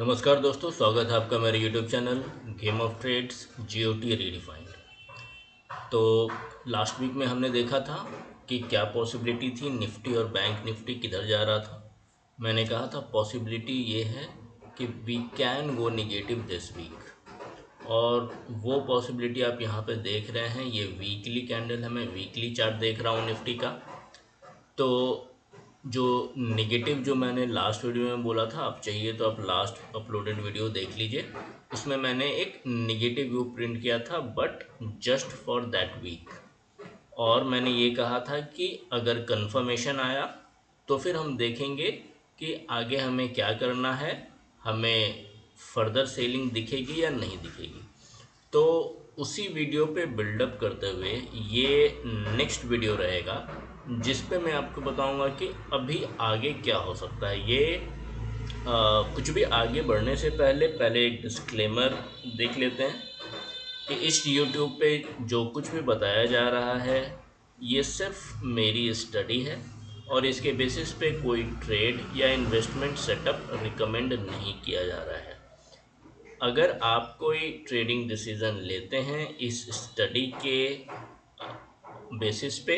नमस्कार दोस्तों, स्वागत है आपका मेरे YouTube channel game of trades GOT redefined. तो लास्ट वीक में हमने देखा था कि क्या पॉसिबिलिटी थी, निफ्टी और बैंक निफ्टी किधर जा रहा था। मैंने कहा था पॉसिबिलिटी ये है कि we can go negative this week, और वो पॉसिबिलिटी आप यहाँ पे देख रहे हैं। ये वीकली कैंडल है, मैं वीकली चार्ट देख रहा हूँ निफ्टी का। तो जो नेगेटिव जो मैंने लास्ट वीडियो में बोला था, आप चाहिए तो आप लास्ट अपलोडेड वीडियो देख लीजिए। उसमें मैंने एक नेगेटिव व्यू प्रिंट किया था, but just for that week. और मैंने ये कहा था कि अगर कंफर्मेशन आया तो फिर हम देखेंगे कि आगे हमें क्या करना है, हमें फर्दर सेलिंग दिखेगी या नहीं दिखेगी। तो उसी वीडियो पे बिल्डअप करते हुए ये नेक्स्ट वीडियो रहेगा, जिस पे मैं आपको बताऊंगा कि अभी आगे क्या हो सकता है। ये कुछ भी आगे बढ़ने से पहले पहले एक डिस्क्लेमर देख लेते हैं कि इस यूट्यूब पे जो कुछ भी बताया जा रहा है ये सिर्फ मेरी स्टडी है, और इसके बेसिस पे कोई ट्रेड या इन्वेस्टमेंट सेटअप रिकमेंड नहीं किया जा रहा है। अगर आप कोई ट्रेडिंग डिसीजन लेते हैं इस स्टडी के बेसिस पे,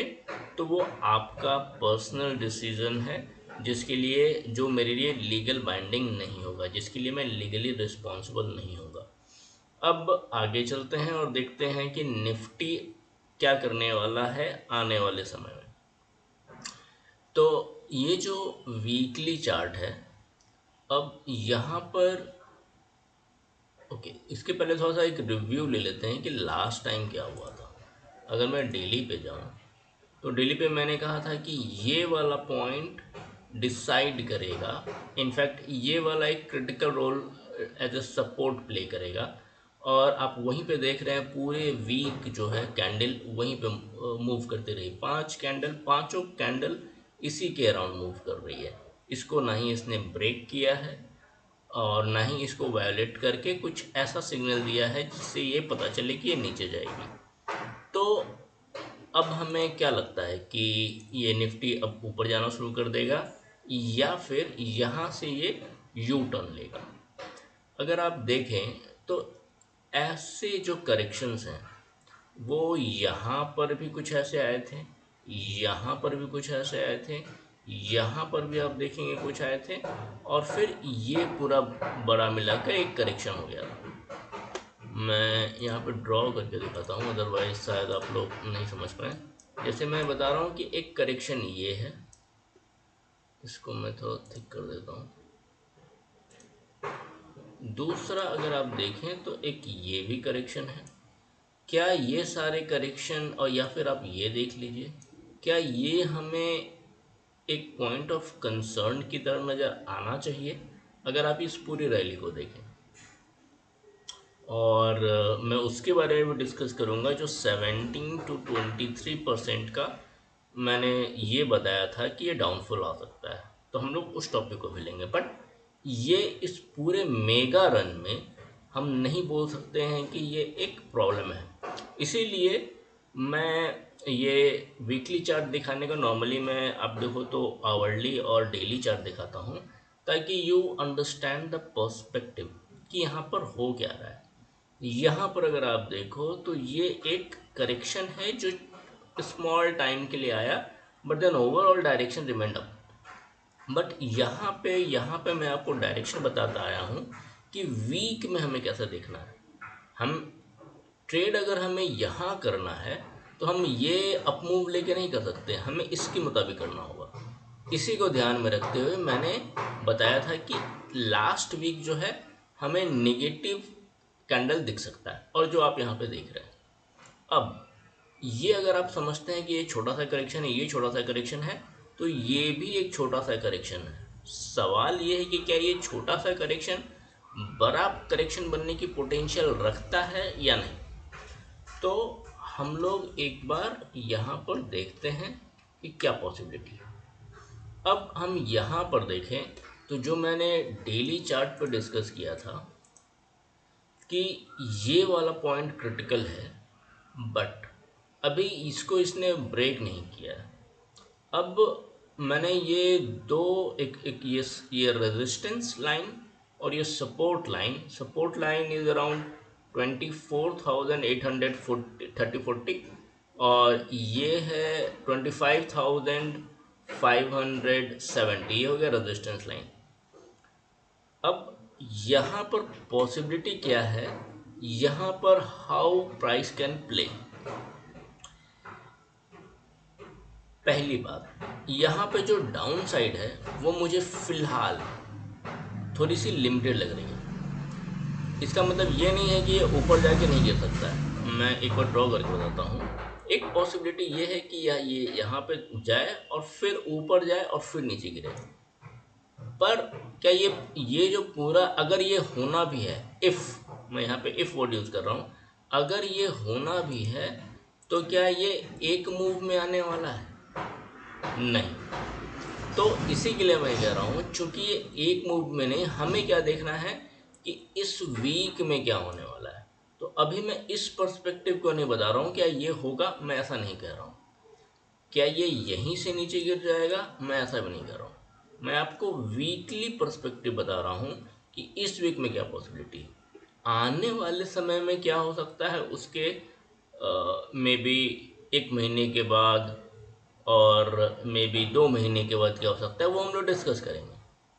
तो वो आपका पर्सनल डिसीजन है, जिसके लिए जो मेरे लिए लीगल बाइंडिंग नहीं होगा, जिसके लिए मैं लीगली रिस्पॉन्सिबल नहीं होगा। अब आगे चलते हैं और देखते हैं कि निफ्टी क्या करने वाला है आने वाले समय में। तो ये जो वीकली चार्ट है, अब यहाँ पर ओके, इसके पहले थोड़ा सा एक रिव्यू ले लेते हैं कि लास्ट टाइम क्या हुआ था। अगर मैं डेली पे जाऊँ तो डेली पे मैंने कहा था कि ये वाला पॉइंट डिसाइड करेगा, इनफैक्ट ये वाला एक critical role as a support play करेगा। और आप वहीं पे देख रहे हैं पूरे वीक जो है कैंडल वहीं पे मूव करती रही। पांच कैंडल, पांचों कैंडल इसी के अराउंड मूव कर रही है। इसको ना ही इसने ब्रेक किया है और ना ही इसको वायोलेट करके कुछ ऐसा सिग्नल दिया है जिससे ये पता चले कि ये नीचे जाएगी। तो अब हमें क्या लगता है कि ये निफ्टी अब ऊपर जाना शुरू कर देगा या फिर यहाँ से ये यू टर्न लेगा। अगर आप देखें तो ऐसे जो करेक्शंस हैं वो यहाँ पर भी कुछ ऐसे आए थे, यहाँ पर भी कुछ ऐसे आए थे, यहाँ पर भी आप देखेंगे कुछ आए थे, और फिर ये पूरा बड़ा मिलाकर एक करेक्शन हो गया था। मैं यहाँ पे ड्रॉ करके दिखाता हूँ, अदरवाइज शायद आप लोग नहीं समझ पाए। जैसे मैं बता रहा हूँ कि एक करेक्शन ये है, इसको मैं थोड़ा थिक कर देता हूँ। दूसरा अगर आप देखें तो एक ये भी करेक्शन है। क्या ये सारे करेक्शन, और या फिर आप ये देख लीजिए, क्या ये हमें एक पॉइंट ऑफ कंसर्न की तरह नज़र आना चाहिए अगर आप इस पूरी रैली को देखें। और मैं उसके बारे में भी डिस्कस करूंगा जो 17 to 23% का मैंने ये बताया था कि ये डाउनफॉल आ सकता है। तो हम लोग उस टॉपिक को भी लेंगे, बट ये इस पूरे मेगा रन में हम नहीं बोल सकते हैं कि ये एक प्रॉब्लम है। इसीलिए मैं ये वीकली चार्ट दिखाने का, नॉर्मली मैं आप देखो तो आवरली और डेली चार्ट दिखाता हूँ, ताकि यू अंडरस्टैंड द पर्सपेक्टिव कि यहाँ पर हो क्या रहा है। यहाँ पर अगर आप देखो तो ये एक करेक्शन है जो स्मॉल टाइम के लिए आया, but then overall direction remained up. But यहाँ पे मैं आपको डायरेक्शन बताता आया हूँ कि वीक में हमें कैसा देखना है। हम ट्रेड अगर हमें यहाँ करना है तो हम ये अप मूव लेके नहीं कर सकते, हमें इसके मुताबिक करना होगा। इसी को ध्यान में रखते हुए मैंने बताया था कि लास्ट वीक जो है हमें नेगेटिव कैंडल दिख सकता है, और जो आप यहाँ पे देख रहे हैं। अब ये अगर आप समझते हैं कि ये छोटा सा करेक्शन है, ये छोटा सा करेक्शन है, तो ये भी एक छोटा सा करेक्शन है। सवाल ये है कि क्या ये छोटा सा करेक्शन बड़ा करेक्शन बनने की पोटेंशियल रखता है या नहीं। तो हम लोग एक बार यहाँ पर देखते हैं कि क्या पॉसिबिलिटी है। अब हम यहाँ पर देखें तो जो मैंने डेली चार्ट पर डिस्कस किया था कि ये वाला पॉइंट क्रिटिकल है, बट अभी इसको इसने ब्रेक नहीं किया है। अब मैंने ये दो एक ये रेजिस्टेंस लाइन और ये सपोर्ट लाइन इज अराउंड 24,830-40 और ये है 25,570, ये हो गया रेजिस्टेंस लाइन। अब यहाँ पर पॉसिबिलिटी क्या है, यहाँ पर हाउ प्राइस कैन प्ले। पहली बात, यहाँ पे जो डाउन साइड है वो मुझे फिलहाल थोड़ी सी लिमिटेड लग रही है। इसका मतलब ये नहीं है कि ये ऊपर जाके नहीं गिर सकता है। मैं एक बार ड्रॉ करके बताता हूँ। एक पॉसिबिलिटी ये है कि ये यहाँ पे जाए और फिर ऊपर जाए और फिर नीचे गिरे। पर क्या ये जो पूरा, अगर ये होना भी है, इफ़, मैं यहाँ पे इफ़ वर्ड यूज़ कर रहा हूँ, अगर ये होना भी है तो क्या ये एक मूव में आने वाला है? नहीं। तो इसी के लिए मैं कह रहा हूँ, चूंकि ये एक मूव में नहीं, हमें क्या देखना है कि इस वीक में क्या होने वाला है। तो अभी मैं इस पर्सपेक्टिव को नहीं बता रहा हूँ क्या ये होगा, मैं ऐसा नहीं कह रहा हूँ। क्या ये यहीं से नीचे गिर जाएगा, मैं ऐसा भी नहीं कह रहा हूँ। मैं आपको वीकली पर्सपेक्टिव बता रहा हूँ कि इस वीक में क्या पॉसिबिलिटी है, आने वाले समय में क्या हो सकता है, उसके मे बी एक महीने के बाद और मे बी 2 महीने के बाद क्या हो सकता है, वो हम लोग डिस्कस करेंगे।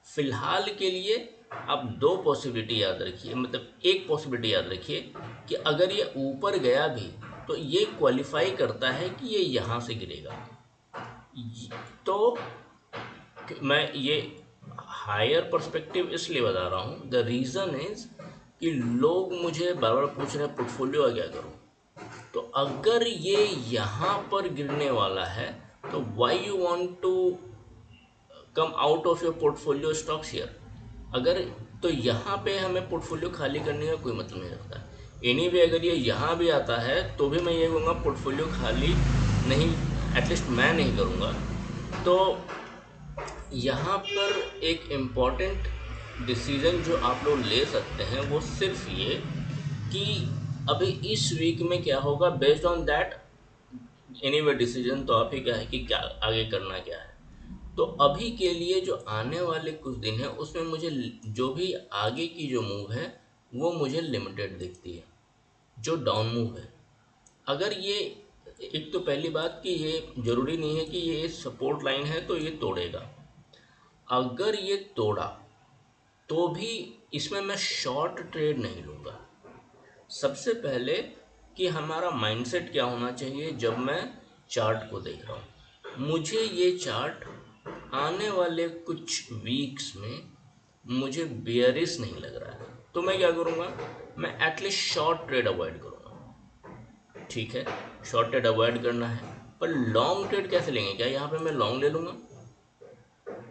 फिलहाल के लिए आप दो पॉसिबिलिटी याद रखिए, मतलब एक पॉसिबिलिटी याद रखिए कि अगर ये ऊपर गया भी तो ये क्वालिफाई करता है कि ये यहाँ से गिरेगा। तो मैं ये हायर पर्सपेक्टिव इसलिए बता रहा हूँ, द रीज़न इज़ कि लोग मुझे बार बार पूछ रहे हैं पोर्टफोलियो क्या करूँ। तो अगर ये यहाँ पर गिरने वाला है तो why you want to come out of your portfolio stocks here. अगर तो यहाँ पे हमें पोर्टफोलियो खाली करने का कोई मतलब नहीं रखता। एनीवे अगर ये यहाँ भी आता है तो भी मैं ये कहूँगा पोर्टफोलियो खाली नहीं, एटलीस्ट मैं नहीं करूँगा। तो यहाँ पर एक इम्पॉर्टेंट डिसीज़न जो आप लोग ले सकते हैं वो सिर्फ ये कि अभी इस वीक में क्या होगा, based on that anyway decision तो आप ही का है कि क्या आगे करना क्या है। तो अभी के लिए जो आने वाले कुछ दिन है उसमें मुझे जो भी आगे की जो मूव है वो मुझे लिमिटेड दिखती है, जो डाउन मूव है। अगर ये, एक तो पहली बात कि ये ज़रूरी नहीं है कि ये सपोर्ट लाइन है तो ये तोड़ेगा। अगर ये तोड़ा तो भी इसमें मैं शॉर्ट ट्रेड नहीं लूँगा। सबसे पहले कि हमारा माइंडसेट क्या होना चाहिए जब मैं चार्ट को देख रहा हूँ, मुझे ये चार्ट आने वाले कुछ वीक्स में मुझे बेयरिश नहीं लग रहा है। तो मैं क्या करूँगा, मैं एटलीस्ट शॉर्ट ट्रेड अवॉइड करूँगा। ठीक है, शॉर्ट ट्रेड अवॉइड करना है, पर लॉन्ग ट्रेड कैसे लेंगे? क्या यहाँ पे मैं लॉन्ग ले लूँगा?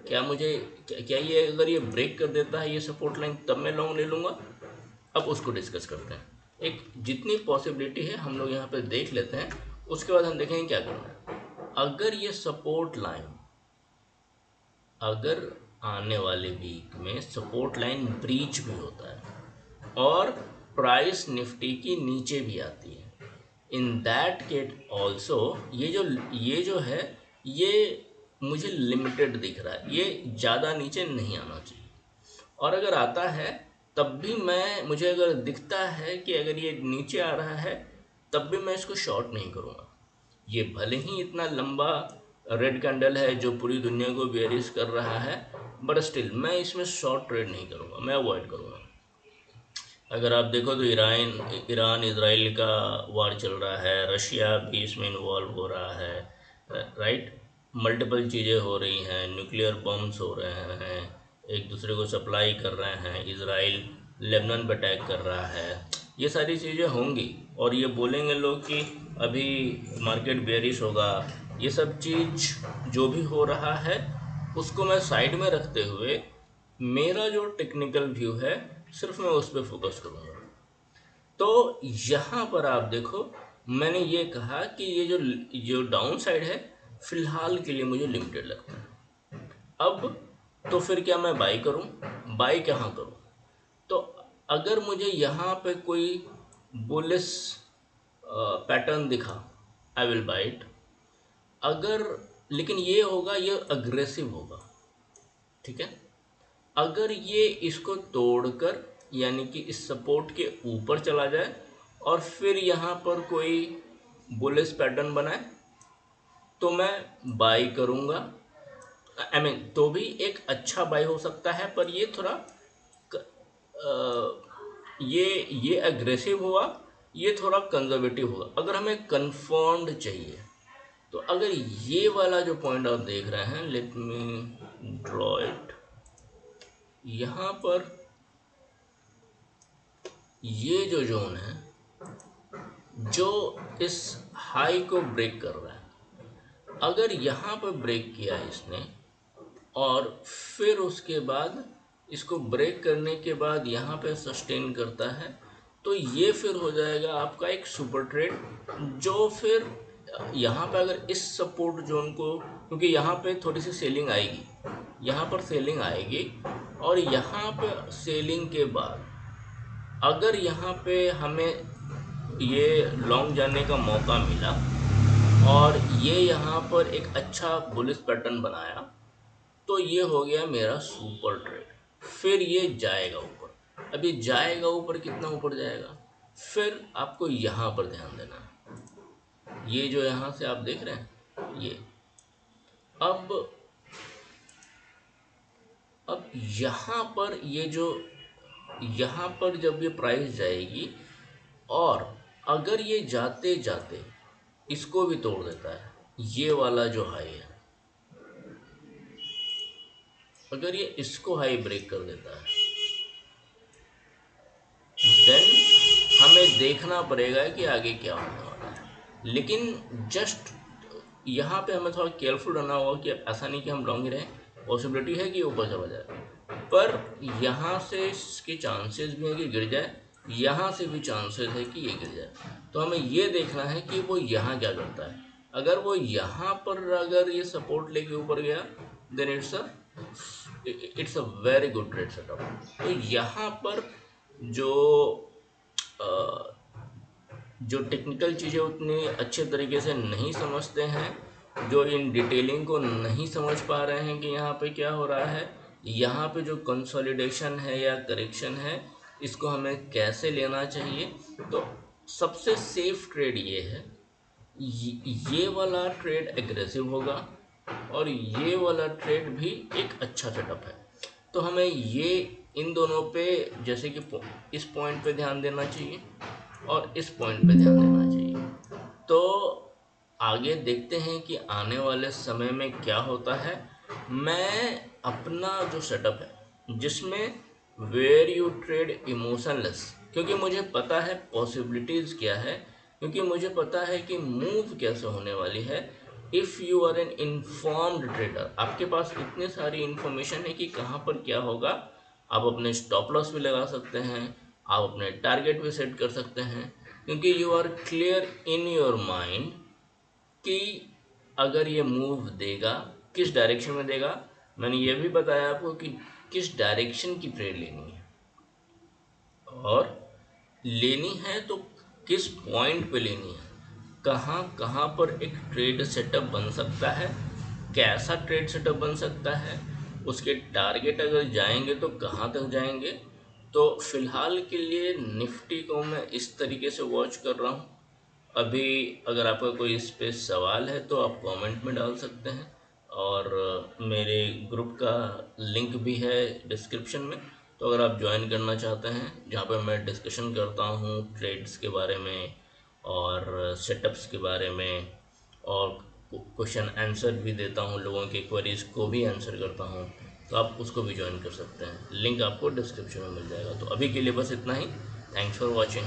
क्या मुझे क्या ये अगर ये ब्रेक कर देता है ये सपोर्ट लाइन तब मैं लॉन्ग ले लूँगा? अब उसको डिस्कस करते हैं। एक जितनी पॉसिबिलिटी है हम लोग यहाँ पे देख लेते हैं, उसके बाद हम देखेंगे क्या करना है। अगर ये सपोर्ट लाइन, अगर आने वाले वीक में सपोर्ट लाइन ब्रीच भी होता है और प्राइस निफ्टी की नीचे भी आती है, इन दैट केट ऑल्सो ये जो है ये मुझे लिमिटेड दिख रहा है, ये ज़्यादा नीचे नहीं आना चाहिए। और अगर आता है तब भी मुझे अगर दिखता है कि अगर ये नीचे आ रहा है तब भी मैं इसको शॉर्ट नहीं करूँगा। ये भले ही इतना लंबा रेड कैंडल है जो पूरी दुनिया को बेयरिश कर रहा है, बट स्टिल मैं इसमें शॉर्ट ट्रेड नहीं करूँगा, मैं अवॉइड करूँगा। अगर आप देखो तो ईरान इजराइल का वार चल रहा है, रशिया भी इसमें इन्वॉल्व हो रहा है, राइट। मल्टीपल चीज़ें हो रही हैं, न्यूक्लियर बम्स हो रहे हैं, एक दूसरे को सप्लाई कर रहे हैं, इजराइल लेबनान पर अटैक कर रहा है, ये सारी चीज़ें होंगी। और ये बोलेंगे लोग कि अभी मार्केट बेयरिश होगा, ये सब चीज़ जो भी हो रहा है उसको मैं साइड में रखते हुए मेरा जो टेक्निकल व्यू है सिर्फ मैं उस पर फोकस करूँगा। तो यहाँ पर आप देखो, मैंने ये कहा कि ये जो डाउन साइड है फिलहाल के लिए मुझे लिमिटेड लगता है। अब तो फिर क्या मैं बाई करूँ? बाई कहाँ करूँ? तो अगर मुझे यहाँ पे कोई बुलिश पैटर्न दिखा, आई विल बाई इट। अगर, लेकिन ये होगा, ये अग्रेसिव होगा, ठीक है। अगर ये इसको तोड़कर यानी कि इस सपोर्ट के ऊपर चला जाए और फिर यहाँ पर कोई बुलिश पैटर्न बनाए तो मैं बाई करूँगा। तो भी एक अच्छा बाई हो सकता है, पर ये थोड़ा ये एग्रेसिव हुआ, ये थोड़ा कंजर्वेटिव होगा। अगर हमें कंफर्म्ड चाहिए तो अगर ये वाला जो पॉइंट आप देख रहे हैं, लेट मी ड्रॉ इट, यहाँ पर ये जो जोन है जो इस हाई को ब्रेक कर रहा है, अगर यहाँ पर ब्रेक किया इसने और फिर उसके बाद इसको ब्रेक करने के बाद यहाँ पे सस्टेन करता है, तो ये फिर हो जाएगा आपका एक सुपर ट्रेड, जो फिर यहाँ पे अगर इस सपोर्ट जोन को, क्योंकि यहाँ पे थोड़ी सी सेलिंग आएगी, यहाँ पर सेलिंग आएगी और यहाँ पे सेलिंग के बाद अगर यहाँ पे हमें ये लॉन्ग जाने का मौका मिला और ये यहाँ पर एक अच्छा बुलिश पैटर्न बनाया, तो ये हो गया मेरा सुपर ट्रेड। फिर ये जाएगा ऊपर। अभी जाएगा ऊपर, कितना ऊपर जाएगा, फिर आपको यहाँ पर ध्यान देना है। ये जो यहाँ से आप देख रहे हैं, ये अब यहाँ पर ये जो यहाँ पर जब ये प्राइस जाएगी और अगर ये जाते जाते इसको भी तोड़ देता है, ये वाला जो हाई है, अगर ये इसको हाई ब्रेक कर देता है, देन हमें देखना पड़ेगा कि आगे क्या होने वाला है। लेकिन जस्ट यहाँ पे हमें थोड़ा केयरफुल रहना होगा कि ऐसा नहीं कि हम लॉन्ग ही रहें, पॉसिबिलिटी है कि ऊपर चला जाए, पर यहाँ से इसके चांसेस भी हैं कि गिर जाए, यहाँ से भी चांसेस है कि ये गिर जाए। तो हमें ये देखना है कि वो यहाँ क्या करता है। अगर वो यहाँ पर अगर ये सपोर्ट लेके ऊपर गया, then it's a very good trade setup. तो यहाँ पर जो टेक्निकल चीज़ें उतनी अच्छे तरीके से नहीं समझते हैं, जो इन डिटेलिंग को नहीं समझ पा रहे हैं कि यहाँ पे क्या हो रहा है, यहाँ पे जो कंसोलिडेशन है या करेक्शन है, इसको हमें कैसे लेना चाहिए, तो सबसे सेफ ट्रेड ये है। ये वाला ट्रेड एग्रेसिव होगा और ये वाला ट्रेड भी एक अच्छा सेटअप है। तो हमें ये इन दोनों पे, जैसे कि इस पॉइंट पे ध्यान देना चाहिए और इस पॉइंट पे ध्यान देना चाहिए। तो आगे देखते हैं कि आने वाले समय में क्या होता है। मैं अपना जो सेटअप है जिसमें वेयर यू ट्रेड इमोशनलेस, क्योंकि मुझे पता है पॉसिबिलिटीज़ क्या है, क्योंकि मुझे पता है कि मूव कैसे होने वाली है। If you are an informed trader, आपके पास इतनी सारी इन्फॉर्मेशन है कि कहाँ पर क्या होगा, आप अपने स्टॉप लॉस भी लगा सकते हैं, आप अपने टारगेट भी सेट कर सकते हैं, क्योंकि you are clear in your mind कि अगर ये मूव देगा किस डायरेक्शन में देगा। मैंने ये भी बताया आपको कि किस डायरेक्शन की ट्रेड लेनी है, और लेनी है तो किस पॉइंट पे लेनी है, कहाँ कहाँ पर एक ट्रेड सेटअप बन सकता है, कैसा ट्रेड सेटअप बन सकता है, उसके टारगेट अगर जाएंगे तो कहाँ तक जाएंगे। तो फिलहाल के लिए निफ्टी को मैं इस तरीके से वॉच कर रहा हूँ। अभी अगर आपका कोई इस पे सवाल है तो आप कमेंट में डाल सकते हैं, और मेरे ग्रुप का लिंक भी है डिस्क्रिप्शन में, तो अगर आप ज्वाइन करना चाहते हैं, जहाँ पर मैं डिस्कशन करता हूँ ट्रेड्स के बारे में और सेटअप्स के बारे में, और क्वेश्चन आंसर भी देता हूँ, लोगों के क्वेरीज़ को भी आंसर करता हूँ, तो आप उसको भी ज्वाइन कर सकते हैं। लिंक आपको डिस्क्रिप्शन में मिल जाएगा। तो अभी के लिए बस इतना ही। Thanks for watching.